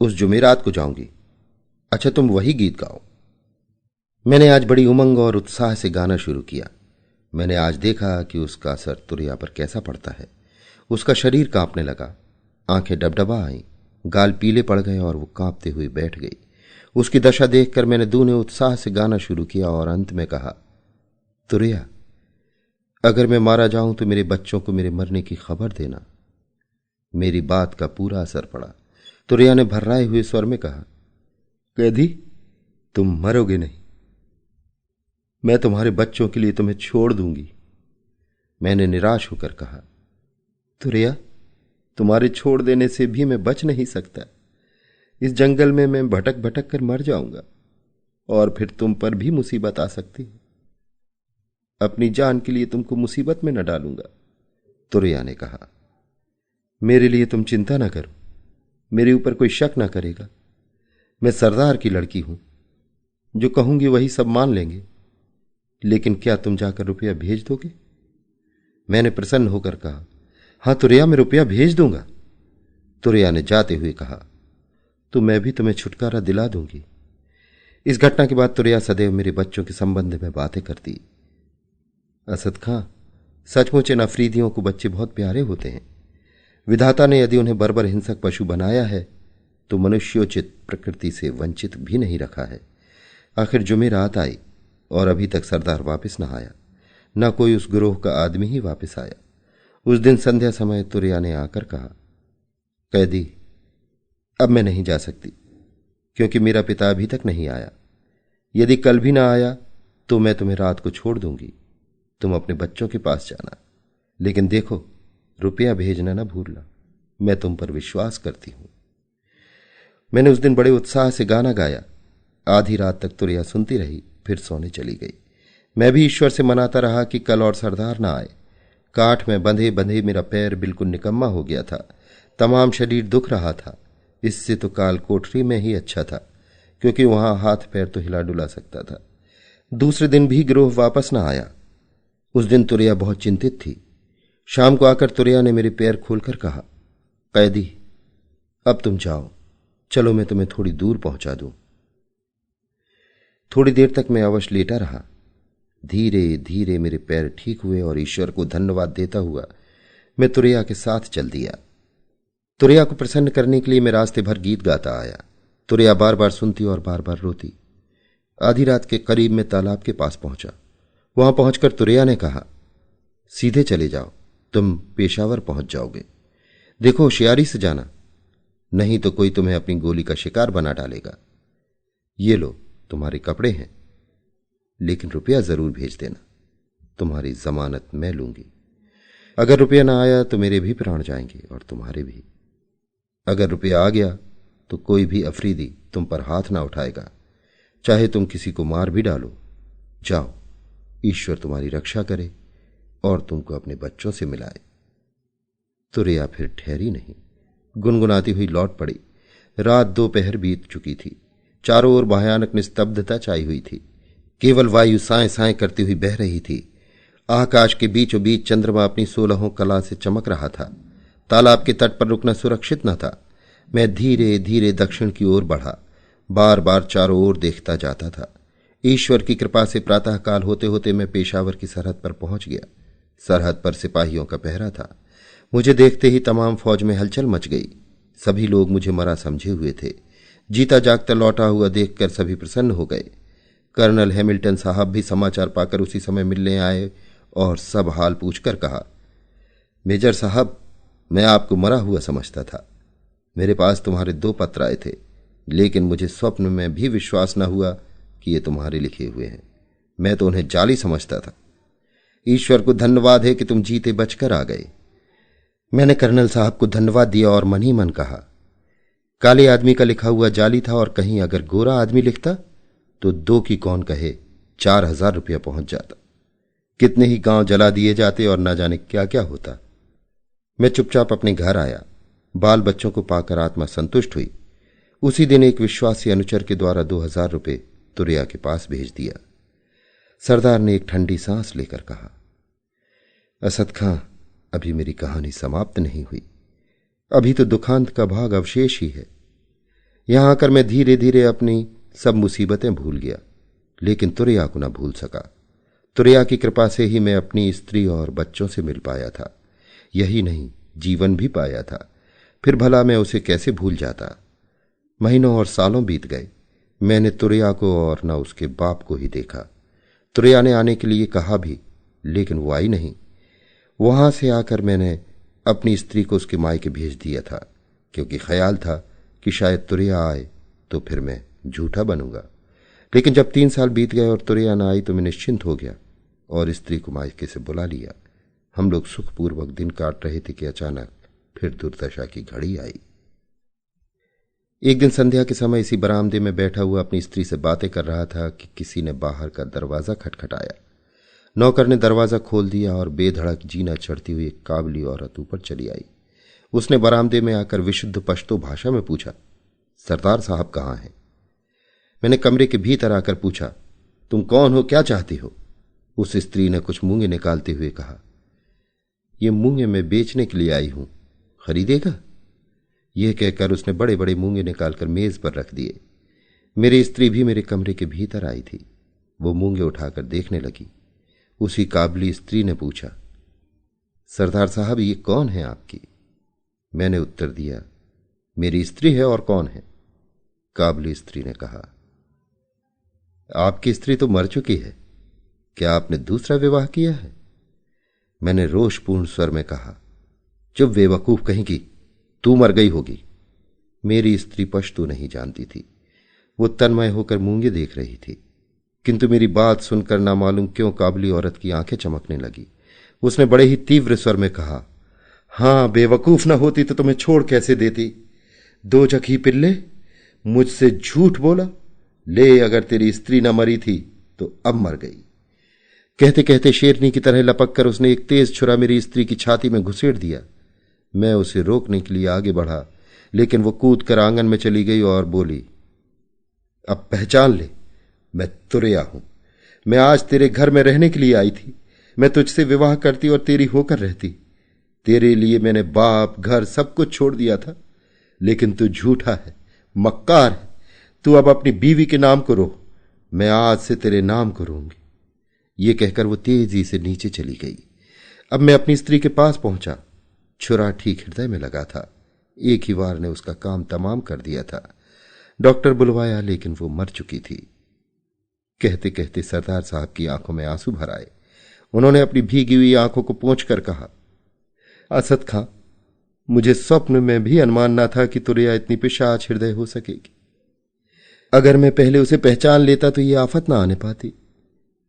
उस जुमेरात को जाऊंगी। अच्छा, तुम वही गीत गाओ। मैंने आज बड़ी उमंग और उत्साह से गाना शुरू किया। मैंने आज देखा कि उसका असर तुरिया पर कैसा पड़ता है। उसका शरीर कांपने लगा, आंखें डबडबा आईं, गाल पीले पड़ गए और वो कांपते हुए बैठ गई। उसकी दशा देखकर मैंने दूने उत्साह से गाना शुरू किया और अंत में कहा, तुरिया, अगर मैं मारा जाऊं तो मेरे बच्चों को मेरे मरने की खबर देना। मेरी बात का पूरा असर पड़ा। तुरिया ने भर्राए हुए स्वर में कहा, कैदी, तुम मरोगे नहीं। मैं तुम्हारे बच्चों के लिए तुम्हें छोड़ दूंगी। मैंने निराश होकर कहा, तुरिया, तुम्हारे छोड़ देने से भी मैं बच नहीं सकता। इस जंगल में मैं भटक भटक कर मर जाऊंगा और फिर तुम पर भी मुसीबत आ सकती है। अपनी जान के लिए तुमको मुसीबत में न डालूंगा। तुरिया ने कहा, मेरे लिए तुम चिंता ना करो, मेरे ऊपर कोई शक ना करेगा। मैं सरदार की लड़की हूं, जो कहूंगी वही सब मान लेंगे। लेकिन क्या तुम जाकर रुपया भेज दोगे? मैंने प्रसन्न होकर कहा, हां तुरिया, मैं रुपया भेज दूंगा। तुरिया ने जाते हुए कहा, तो मैं भी तुम्हें छुटकारा दिला दूंगी। इस घटना के बाद तुरिया सदैव मेरे बच्चों के संबंध में बातें करती। असद खां, सचमुच इन अफरीदियों को बच्चे बहुत प्यारे होते हैं। विधाता ने यदि उन्हें बर्बर हिंसक पशु बनाया है तो मनुष्योचित प्रकृति से वंचित भी नहीं रखा है। आखिर जुमेरात आई और अभी तक सरदार वापस न आया, न कोई उस गिरोह का आदमी ही वापस आया। उस दिन संध्या समय तुरिया ने आकर कहा, कैदी, अब मैं नहीं जा सकती, क्योंकि मेरा पिता अभी तक नहीं आया। यदि कल भी ना आया तो मैं तुम्हें रात को छोड़ दूंगी। तुम अपने बच्चों के पास जाना, लेकिन देखो, रुपया भेजना ना भूलना। मैं तुम पर विश्वास करती हूं। मैंने उस दिन बड़े उत्साह से गाना गाया। आधी रात तक तुरिया सुनती रही, फिर सोने चली गई। मैं भी ईश्वर से मनाता रहा कि कल और सरदार ना आए। काठ में बंधे बंधे मेरा पैर बिल्कुल निकम्मा हो गया था। तमाम शरीर दुख रहा था। इससे तो काल कोठरी में ही अच्छा था, क्योंकि वहां हाथ पैर तो हिला डुला सकता था। दूसरे दिन भी गिरोह वापस न आया। उस दिन तुरिया बहुत चिंतित थी। शाम को आकर तुरिया ने मेरे पैर खोलकर कहा, कैदी, अब तुम जाओ, चलो मैं तुम्हें थोड़ी दूर पहुंचा दूं। थोड़ी देर तक मैं अवश्य लेटा रहा। धीरे धीरे मेरे पैर ठीक हुए और ईश्वर को धन्यवाद देता हुआ मैं तुरिया के साथ चल दिया। तुरिया को प्रसन्न करने के लिए मैं रास्ते भर गीत गाता आया। तुरिया बार बार सुनती और बार बार रोती। आधी रात के करीब मैं तालाब के पास पहुंचा। वहां पहुंचकर तुरिया ने कहा, सीधे चले जाओ, तुम पेशावर पहुंच जाओगे। देखो, होशियारी से जाना, नहीं तो कोई तुम्हें अपनी गोली का शिकार बना डालेगा। ये लो, तुम्हारे कपड़े हैं, लेकिन रुपया जरूर भेज देना। तुम्हारी जमानत मैं लूंगी। अगर रुपया ना आया तो मेरे भी प्राण जाएंगे और तुम्हारे भी। अगर रुपया आ गया तो कोई भी अफरीदी तुम पर हाथ ना उठाएगा, चाहे तुम किसी को मार भी डालो। जाओ, ईश्वर तुम्हारी रक्षा करे और तुमको अपने बच्चों से मिलाए। तुरिया फिर ठहरी नहीं, गुनगुनाती हुई लौट पड़ी। रात दोपहर बीत चुकी थी। चारों ओर भयानक निस्तब्धता छाई हुई थी। केवल वायु साए साए करती हुई बह रही थी। आकाश के बीचों बीच चंद्रमा अपनी 16 कला से चमक रहा था। तालाब के तट पर रुकना सुरक्षित न था। मैं धीरे धीरे दक्षिण की ओर बढ़ा। बार बार चारों ओर देखता जाता था। ईश्वर की कृपा से प्रातःकाल होते होते मैं पेशावर की सरहद पर पहुंच गया। सरहद पर सिपाहियों का पहरा था। मुझे देखते ही तमाम फौज में हलचल मच गई। सभी लोग मुझे मरा समझे हुए थे। जीता जागता लौटा हुआ देखकर सभी प्रसन्न हो गए। कर्नल हैमिल्टन साहब भी समाचार पाकर उसी समय मिलने आए और सब हाल पूछकर कहा, मेजर साहब, मैं आपको मरा हुआ समझता था। मेरे पास तुम्हारे 2 पत्र आए थे, लेकिन मुझे स्वप्न में भी विश्वास न हुआ कि ये तुम्हारे लिखे हुए हैं। मैं तो उन्हें जाली समझता था। ईश्वर को धन्यवाद है कि तुम जीते बचकर आ गए। मैंने कर्नल साहब को धन्यवाद दिया और मन ही मन कहा, काले आदमी का लिखा हुआ जाली था और कहीं अगर गोरा आदमी लिखता तो 2 की कौन कहे 4000 रुपया पहुंच जाता। कितने ही गांव जला दिए जाते और न जाने क्या क्या होता। मैं चुपचाप अपने घर आया। बाल बच्चों को पाकर आत्मा संतुष्ट हुई। उसी दिन एक विश्वासी अनुचर के द्वारा 2000 रुपये तुरिया के पास भेज दिया। सरदार ने एक ठंडी सांस लेकर कहा, असद खां, अभी मेरी कहानी समाप्त नहीं हुई। अभी तो दुखांत का भाग अवशेष ही है। यहां आकर मैं धीरे धीरे अपनी सब मुसीबतें भूल गया, लेकिन तुरैया को न भूल सका। तुरैया की कृपा से ही मैं अपनी स्त्री और बच्चों से मिल पाया था। यही नहीं, जीवन भी पाया था। फिर भला मैं उसे कैसे भूल जाता। महीनों और सालों बीत गए। मैंने तुरैया को और न उसके बाप को ही देखा। तुरैया ने आने के लिए कहा भी, लेकिन वो आई नहीं। वहां से आकर मैंने अपनी स्त्री को उसके मायके भेज दिया था, क्योंकि ख्याल था कि शायद तुरैया आए तो फिर मैं झूठा बनूंगा। लेकिन जब 3 साल बीत गए और तुरैया न आई तो मैं निश्चिंत हो गया और स्त्री को मायके से बुला लिया। हम लोग सुखपूर्वक दिन काट रहे थे कि अचानक फिर दुर्दशा की घड़ी आई। एक दिन संध्या के समय इसी बरामदे में बैठा हुआ अपनी स्त्री से बातें कर रहा था कि किसी ने बाहर का दरवाजा खटखटाया। नौकर ने दरवाजा खोल दिया और बेधड़क जीना चढ़ती हुई एक काबली औरत ऊपर चली आई। उसने बरामदे में आकर विशुद्ध पश्तो भाषा में पूछा, सरदार साहब कहाँ हैं? मैंने कमरे के भीतर आकर पूछा, तुम कौन हो, क्या चाहती हो? उस स्त्री ने कुछ मूंगे निकालते हुए कहा, ये मूंगे मैं बेचने के लिए आई हूं, खरीदेगा? यह कहकर उसने बड़े बड़े मूंगे निकालकर मेज पर रख दिए। मेरी स्त्री भी मेरे कमरे के भीतर आई थी। वो मूंगे उठाकर देखने लगी। उसी काबली स्त्री ने पूछा, सरदार साहब ये कौन है आपकी? मैंने उत्तर दिया, मेरी स्त्री है, और कौन है? काबली स्त्री ने कहा, आपकी स्त्री तो मर चुकी है, क्या आपने दूसरा विवाह किया है? मैंने रोषपूर्ण स्वर में कहा, चुप बेवकूफ कहेंगी, तू मर गई होगी। मेरी स्त्री पश्तो नहीं जानती थी। वो तन्मय होकर मूंगे देख रही थी, किंतु मेरी बात सुनकर ना मालूम क्यों काबली औरत की आंखें चमकने लगी। उसने बड़े ही तीव्र स्वर में कहा, हां, बेवकूफ न होती तो तुम्हें छोड़ कैसे देती? दो जखी पिल्ले, मुझसे झूठ बोला। ले, अगर तेरी स्त्री न मरी थी तो अब मर गई। कहते कहते शेरनी की तरह लपक कर उसने एक तेज छुरा मेरी स्त्री की छाती में घुसेड़ दिया। मैं उसे रोकने के लिए आगे बढ़ा, लेकिन वो कूद कर आंगन में चली गई और बोली, अब पहचान ले, मैं तुरैया हूं। मैं आज तेरे घर में रहने के लिए आई थी। मैं तुझसे विवाह करती और तेरी होकर रहती। तेरे लिए मैंने बाप, घर सब कुछ छोड़ दिया था, लेकिन तू झूठा है, मक्कार है। तू अब अपनी बीवी के नाम को रो, मैं आज से तेरे नाम को रोऊंगी। ये कहकर वो तेजी से नीचे चली गई। अब मैं अपनी स्त्री के पास पहुंचा। छुरा ठीक हृदय में लगा था। एक ही वार ने उसका काम तमाम कर दिया था। डॉक्टर बुलवाया, लेकिन वो मर चुकी थी। कहते कहते सरदार साहब की आंखों में आंसू भर आए। उन्होंने अपनी भीगी हुई आंखों को पोंछकर कहा, असद खां, मुझे स्वप्न में भी अनुमान न था कि तुरैया इतनी पिशाच हृदय हो सकेगी। अगर मैं पहले उसे पहचान लेता तो ये आफत ना आने पाती,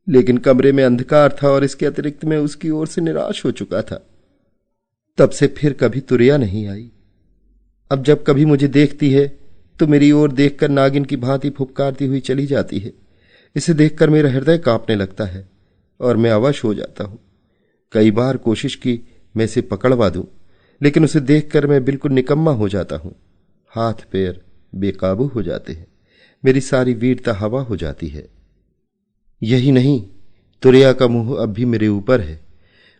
लेकिन कमरे में अंधकार था और इसके अतिरिक्त मैं उसकी ओर से निराश हो चुका था। तब से फिर कभी तुरैया नहीं आई। अब जब कभी मुझे देखती है तो मेरी ओर देखकर नागिन की भांति फुफकारती हुई चली जाती है। इसे देखकर मेरा हृदय कांपने लगता है और मैं अवश हो जाता हूं। कई बार कोशिश की मैं इसे पकड़वा दूं, लेकिन उसे देखकर मैं बिल्कुल निकम्मा हो जाता हूं। हाथ पैर बेकाबू हो जाते हैं। मेरी सारी वीरता हवा हो जाती है। यही नहीं, तुरैया का मुंह अब भी मेरे ऊपर है।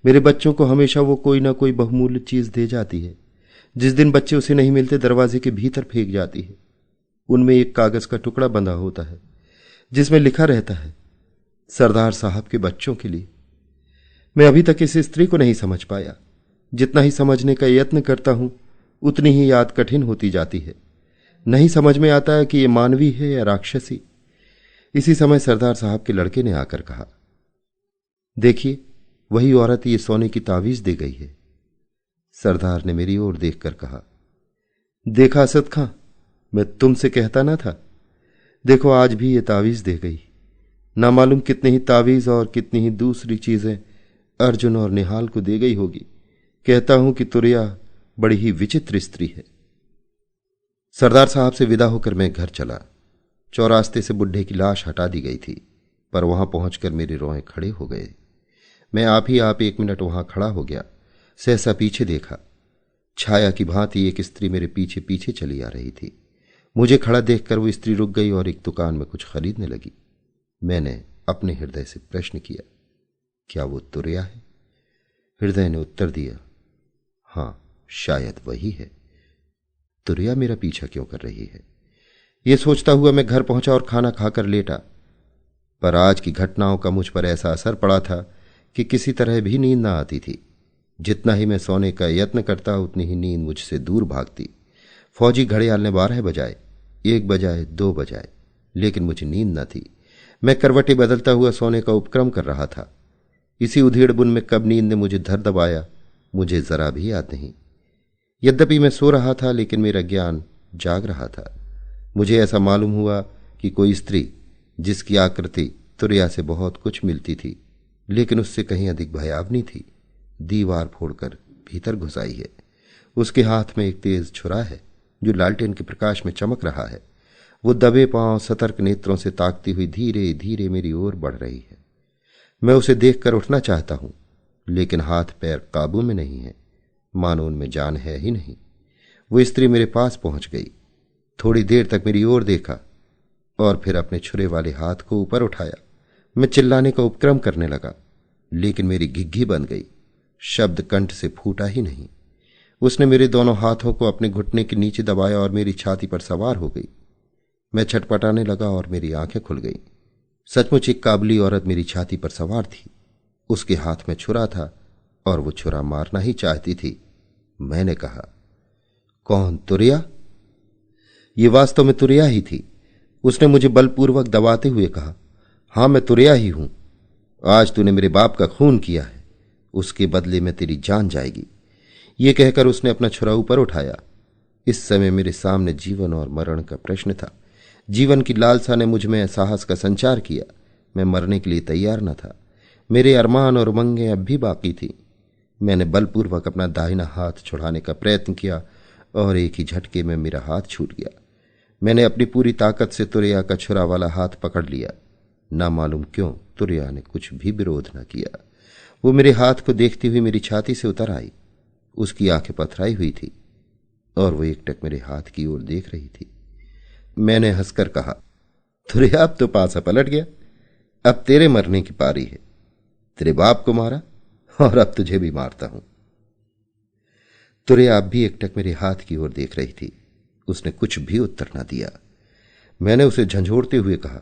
मेरे बच्चों को हमेशा वो कोई ना कोई बहुमूल्य चीज दे जाती है। जिस दिन बच्चे उसे नहीं मिलते, दरवाजे के भीतर फेंक जाती है। उनमें एक कागज का टुकड़ा बंधा होता है, जिसमें लिखा रहता है, सरदार साहब के बच्चों के लिए। मैं अभी तक इस स्त्री को नहीं समझ पाया। जितना ही समझने का यत्न करता हूं, उतनी ही याद कठिन होती जाती है। नहीं समझ में आता है कि ये मानवी है या राक्षसी। इसी समय सरदार साहब के लड़के ने आकर कहा, देखिए, वही औरत ये सोने की तावीज दे गई है। सरदार ने मेरी ओर देखकर कहा, देखा असद खां, मैं तुमसे कहता ना था। देखो, आज भी ये तावीज दे गई। ना मालूम कितने ही तावीज और कितनी ही दूसरी चीजें अर्जुन और निहाल को दे गई होगी। कहता हूं कि तुरैया बड़ी ही विचित्र स्त्री है। सरदार साहब से विदा होकर मैं घर चला। चौरास्ते से बुढ़े की लाश हटा दी गई थी, पर वहां पहुंचकर मेरे रोए खड़े हो गए। मैं आप ही आप 1 मिनट वहां खड़ा हो गया। सहसा पीछे देखा। छाया की भांति एक स्त्री मेरे पीछे पीछे चली आ रही थी। मुझे खड़ा देखकर वो स्त्री रुक गई और एक दुकान में कुछ खरीदने लगी। मैंने अपने हृदय से प्रश्न किया, क्या वो तुरैया है? हृदय ने उत्तर दिया, हां, शायद वही है। तुरैया मेरा पीछा क्यों कर रही है? ये सोचता हुआ मैं घर पहुंचा और खाना खाकर लेटा। पर आज की घटनाओं का मुझ पर ऐसा असर पड़ा था कि किसी तरह भी नींद ना आती थी। जितना ही मैं सोने का यत्न करता उतनी ही नींद मुझसे दूर भागती। फौजी घड़ियाल ने 12 बजाए, 1 बजाए, 2 बजाए, लेकिन मुझे नींद न थी। मैं करवटें बदलता हुआ सोने का उपक्रम कर रहा था। इसी उधेड़बुन में कब नींद ने मुझे धर दबाया, मुझे जरा भी याद नहीं। यद्यपि मैं सो रहा था, लेकिन मेरा ज्ञान जाग रहा था। मुझे ऐसा मालूम हुआ कि कोई स्त्री, जिसकी आकृति तुरैया से बहुत कुछ मिलती थी, लेकिन उससे कहीं अधिक भयावनी थी, दीवार फोड़कर भीतर घुस आई है। उसके हाथ में एक तेज छुरा है जो लालटेन के प्रकाश में चमक रहा है। वो दबे पांव सतर्क नेत्रों से ताकती हुई धीरे धीरे मेरी ओर बढ़ रही है। मैं उसे देखकर उठना चाहता हूं, लेकिन हाथ पैर काबू में नहीं है, मानो उनमें जान है ही नहीं। वो स्त्री मेरे पास पहुंच गई, थोड़ी देर तक मेरी ओर देखा और फिर अपने छुरे वाले हाथ को ऊपर उठाया। मैं चिल्लाने का उपक्रम करने लगा, लेकिन मेरी घिघी बंद गई, शब्द कंठ से फूटा ही नहीं। उसने मेरे दोनों हाथों को अपने घुटने के नीचे दबाया और मेरी छाती पर सवार हो गई। मैं छटपटाने लगा और मेरी आंखें खुल गईं। सचमुच एक काबली औरत मेरी छाती पर सवार थी। उसके हाथ में छुरा था और वो छुरा मारना ही चाहती थी। मैंने कहा, कौन, तुरैया? ये वास्तव में तुरैया ही थी। उसने मुझे बलपूर्वक दबाते हुए कहा, हां, मैं तुरैया ही हूं। आज तूने मेरे बाप का खून किया है, उसके बदले में तेरी जान जाएगी। ये कहकर उसने अपना छुरा ऊपर उठाया। इस समय मेरे सामने जीवन और मरण का प्रश्न था। जीवन की लालसा ने मुझ में साहस का संचार किया। मैं मरने के लिए तैयार न था। मेरे अरमान और उमंगें अब भी बाकी थी। मैंने बलपूर्वक अपना दाहिना हाथ छुड़ाने का प्रयत्न किया और एक ही झटके में मेरा हाथ छूट गया। मैंने अपनी पूरी ताकत से तुरैया का छुरा वाला हाथ पकड़ लिया। ना मालूम क्यों तुरैया ने कुछ भी विरोध न किया। वो मेरे हाथ को देखती हुई मेरी छाती से उतर आई। उसकी आंखें पथराई हुई थी और वो एकटक मेरे हाथ की ओर देख रही थी। मैंने हंसकर कहा, तुरैया, अब तो पासा पलट गया। अब तेरे मरने की पारी है। तेरे बाप को मारा और अब तुझे भी मारता हूं। तुरैया अब भी एकटक मेरे हाथ की ओर देख रही थी। उसने कुछ भी उत्तर न दिया। मैंने उसे झंझोड़ते हुए कहा,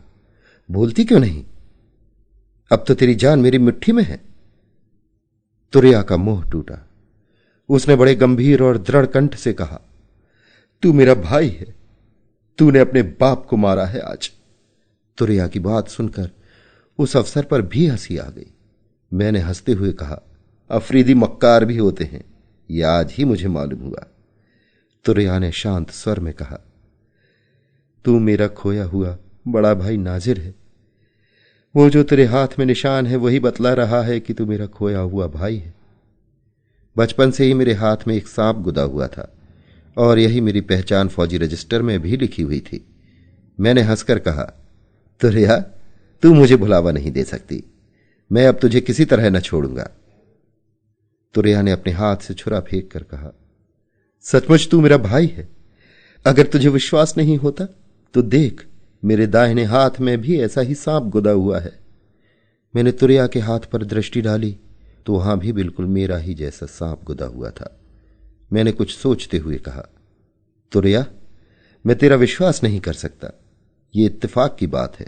बोलती क्यों नहीं? अब तो तेरी जान मेरी मुट्ठी में है। तुरैया का मोह टूटा। उसने बड़े गंभीर और दृढ़ कंठ से कहा, तू मेरा भाई है, तूने अपने बाप को मारा है आज। तुरैया की बात सुनकर उस अफसर पर भी हंसी आ गई। मैंने हंसते हुए कहा, अफरीदी मक्कार भी होते हैं, यह आज ही मुझे मालूम हुआ। तुरैया ने शांत स्वर में कहा, तू मेरा खोया हुआ बड़ा भाई नाजिर है। वो जो तेरे हाथ में निशान है वही बतला रहा है कि तू मेरा खोया हुआ भाई है। बचपन से ही मेरे हाथ में एक सांप गुदा हुआ था और यही मेरी पहचान फौजी रजिस्टर में भी लिखी हुई थी। मैंने हंसकर कहा, तुरैया, तू मुझे भुलावा नहीं दे सकती। मैं अब तुझे किसी तरह न छोड़ूंगा। तुरैया ने अपने हाथ से छुरा फेंक कर कहा, सचमुच तू मेरा भाई है। अगर तुझे विश्वास नहीं होता तो देख, मेरे दाहिने हाथ में भी ऐसा ही सांप गुदा हुआ है। मैंने तुरैया के हाथ पर दृष्टि डाली तो वहां भी बिल्कुल मेरा ही जैसा सांप गुदा हुआ था। मैंने कुछ सोचते हुए कहा, तुरैया, मैं तेरा विश्वास नहीं कर सकता। ये इत्तेफाक की बात है।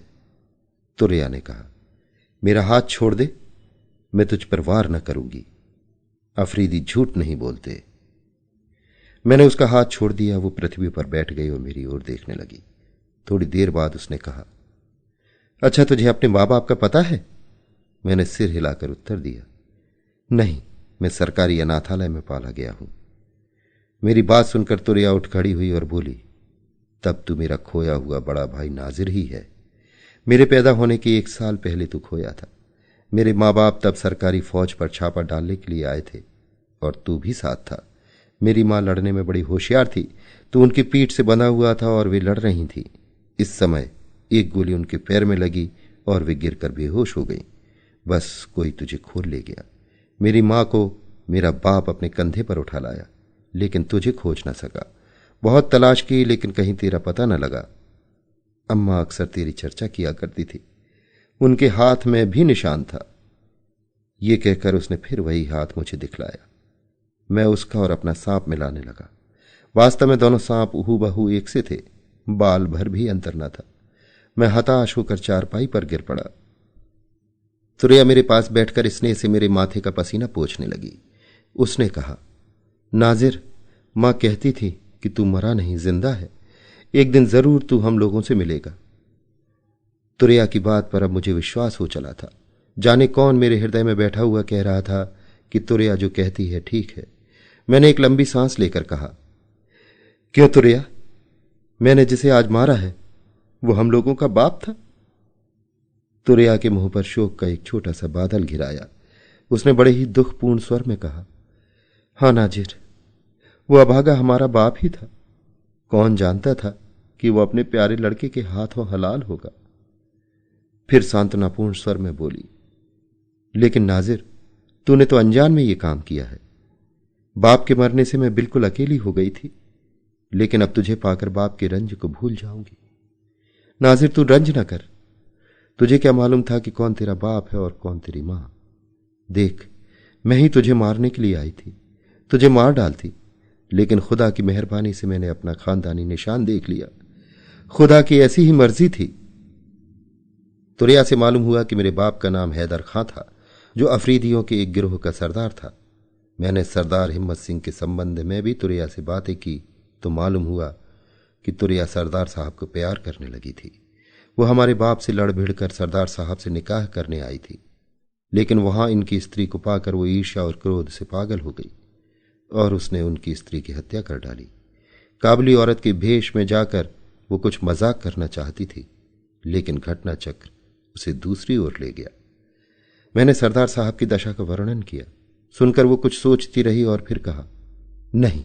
तुरैया ने कहा, मेरा हाथ छोड़ दे, मैं तुझ पर वार न करूंगी। अफरीदी झूठ नहीं बोलते। मैंने उसका हाथ छोड़ दिया। वो पृथ्वी पर बैठ गई और मेरी ओर देखने लगी। थोड़ी देर बाद उसने कहा, अच्छा, तुझे अपने मां बाप का पता है? मैंने सिर हिलाकर उत्तर दिया, नहीं, मैं सरकारी अनाथालय में पाला गया हूं। मेरी बात सुनकर तुरैया उठ खड़ी हुई और बोली, तब तू मेरा खोया हुआ बड़ा भाई नाजिर ही है। मेरे पैदा होने के 1 साल पहले तू खोया था। मेरे मां बाप तब सरकारी फौज पर छापा डालने के लिए आए थे और तू भी साथ था। मेरी मां लड़ने में बड़ी होशियार थी, तो उनकी पीठ से बंधा हुआ था और वे लड़ रही थी। इस समय एक गोली उनके पैर में लगी और वे गिरकर बेहोश हो गई। बस कोई तुझे खोल ले गया। मेरी मां को मेरा बाप अपने कंधे पर उठा लाया, लेकिन तुझे खोज न सका। बहुत तलाश की, लेकिन कहीं तेरा पता न लगा। अम्मा अक्सर तेरी चर्चा किया करती थी। उनके हाथ में भी निशान था। ये कहकर उसने फिर वही हाथ मुझे दिखलाया। मैं उसका और अपना सांप मिलाने लगा। वास्तव में दोनों सांप हूबहू एक से थे। बाल भर भी अंतर न था। मैं हताश होकर चारपाई पर गिर पड़ा। तुरैया मेरे पास बैठकर स्नेह से मेरे माथे का पसीना पोंछने लगी। उसने कहा, नाजिर, मां कहती थी कि तू मरा नहीं, जिंदा है। एक दिन जरूर तू हम लोगों से मिलेगा। तुरैया की बात पर अब मुझे विश्वास हो चला था। जाने कौन मेरे हृदय में बैठा हुआ कह रहा था कि तुरैया जो कहती है ठीक है। मैंने एक लंबी सांस लेकर कहा, क्यों तुरैया, मैंने जिसे आज मारा है वो हम लोगों का बाप था? तुरैया के मुंह पर शोक का एक छोटा सा बादल घिराया। उसने बड़े ही दुखपूर्ण स्वर में कहा, हां नाजिर, वो अभागा हमारा बाप ही था। कौन जानता था कि वो अपने प्यारे लड़के के हाथों हलाल होगा। फिर सांत्वनापूर्ण स्वर में बोली, लेकिन नाजिर, तूने तो अनजान में ये काम किया है। बाप के मरने से मैं बिल्कुल अकेली हो गई थी, लेकिन अब तुझे पाकर बाप के रंज को भूल जाऊंगी। नाजिर, तू रंज न कर। तुझे क्या मालूम था कि कौन तेरा बाप है और कौन तेरी मां। देख, मैं ही तुझे मारने के लिए आई थी, तुझे मार डालती, लेकिन खुदा की मेहरबानी से मैंने अपना खानदानी निशान देख लिया। खुदा की ऐसी ही मर्जी थी। तुरैया से मालूम हुआ कि मेरे बाप का नाम हैदर खां था, जो अफरीदियों के एक गिरोह का सरदार था। मैंने सरदार हिम्मत सिंह के संबंध में भी तुरैया से बातें की तो मालूम हुआ कि तुरैया सरदार साहब को प्यार करने लगी थी। वो हमारे बाप से लड़ भिड़ कर सरदार साहब से निकाह करने आई थी, लेकिन वहां इनकी स्त्री को पाकर वो ईर्ष्या और क्रोध से पागल हो गई और उसने उनकी स्त्री की हत्या कर डाली। काबली औरत के भेष में जाकर वो कुछ मजाक करना चाहती थी, लेकिन घटना चक्र उसे दूसरी ओर ले गया। मैंने सरदार साहब की दशा का वर्णन किया। सुनकर वो कुछ सोचती रही और फिर कहा, नहीं,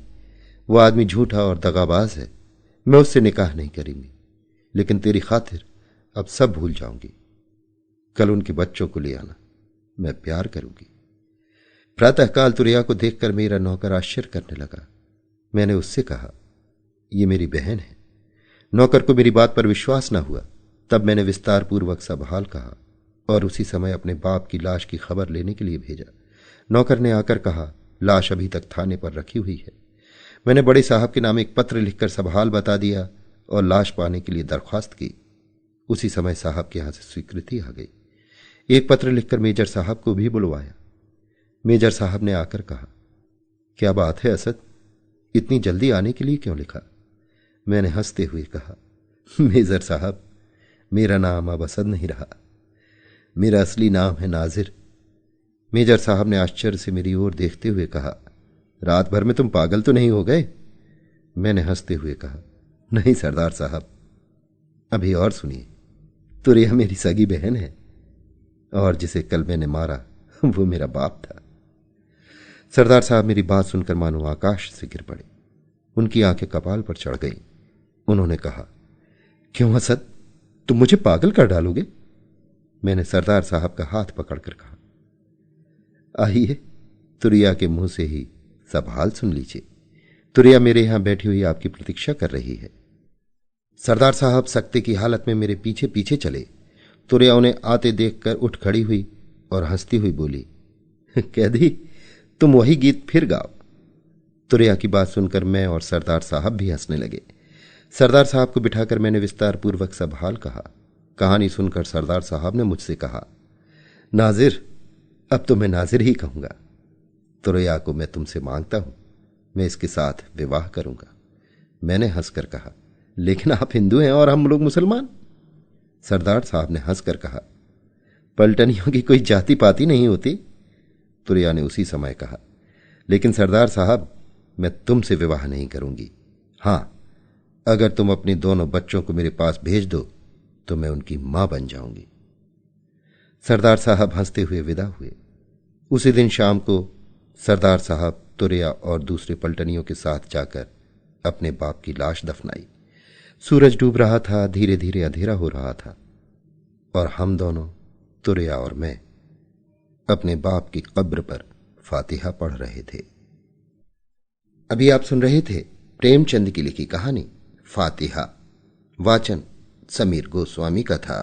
वो आदमी झूठा और दगाबाज है, मैं उससे निकाह नहीं करूंगी, लेकिन तेरी खातिर अब सब भूल जाऊंगी। कल उनके बच्चों को ले आना, मैं प्यार करूंगी। प्रातःकाल तुरैया को देखकर मेरा नौकर आश्चर्य करने लगा। मैंने उससे कहा, ये मेरी बहन है। नौकर को मेरी बात पर विश्वास न हुआ। तब मैंने विस्तार पूर्वक सब हाल कहा और उसी समय अपने बाप की लाश की खबर लेने के लिए भेजा। नौकर ने आकर कहा, लाश अभी तक थाने पर रखी हुई है। मैंने बड़े साहब के नाम एक पत्र लिखकर सब हाल बता दिया और लाश पाने के लिए दरख्वास्त की। उसी समय साहब के यहां से स्वीकृति आ गई। एक पत्र लिखकर मेजर साहब को भी बुलवाया। मेजर साहब ने आकर कहा, क्या बात है असद, इतनी जल्दी आने के लिए क्यों लिखा? मैंने हंसते हुए कहा, मेजर साहब, मेरा नाम अब असद नहीं रहा, मेरा असली नाम है नाजिर। मेजर साहब ने आश्चर्य से मेरी ओर देखते हुए कहा, रात भर में तुम पागल तो नहीं हो गए? मैंने हंसते हुए कहा, नहीं सरदार साहब, अभी और सुनिए। तुरैया मेरी सगी बहन है और जिसे कल मैंने मारा वो मेरा बाप था। सरदार साहब मेरी बात सुनकर मानो आकाश से गिर पड़े। उनकी आंखें कपाल पर चढ़ गईं। उन्होंने कहा, क्यों असद, तुम मुझे पागल कर डालोगे? मैंने सरदार साहब का हाथ पकड़कर कहा, आइए, तुरैया के मुंह से ही सब हाल सुन लीजिए। तुरैया मेरे यहां बैठी हुई आपकी प्रतीक्षा कर रही है। सरदार साहब सख्ते की हालत में मेरे पीछे पीछे चले। तुरैया उन्हें आते देखकर उठ खड़ी हुई और हंसती हुई बोली, कैदी, तुम वही गीत फिर गाओ। तुरैया की बात सुनकर मैं और सरदार साहब भी हंसने लगे। सरदार साहब को बिठाकर मैंने विस्तार पूर्वक सब हाल कहा। कहानी सुनकर सरदार साहब ने मुझसे कहा, नाजिर, अब तो मैं नाजिर ही कहूंगा। तुरैया को मैं तुमसे मांगता हूं, मैं इसके साथ विवाह करूंगा। मैंने हंसकर कहा, लेकिन आप हिंदू हैं और हम लोग मुसलमान। सरदार साहब ने हंसकर कहा, पलटनियों की कोई जाति पाति नहीं होती। तुरैया ने उसी समय कहा, लेकिन सरदार साहब, मैं तुमसे विवाह नहीं करूंगी। हां, अगर तुम अपने दोनों बच्चों को मेरे पास भेज दो तो मैं उनकी मां बन जाऊंगी। सरदार साहब हंसते हुए विदा हुए। उसी दिन शाम को सरदार साहब तुरैया और दूसरे पलटनियों के साथ जाकर अपने बाप की लाश दफनाई। सूरज डूब रहा था, धीरे धीरे अंधेरा हो रहा था और हम दोनों, तुरैया और मैं, अपने बाप की कब्र पर फातिहा पढ़ रहे थे। अभी आप सुन रहे थे प्रेमचंद की लिखी कहानी फातिहा। वाचन समीर गोस्वामी का था।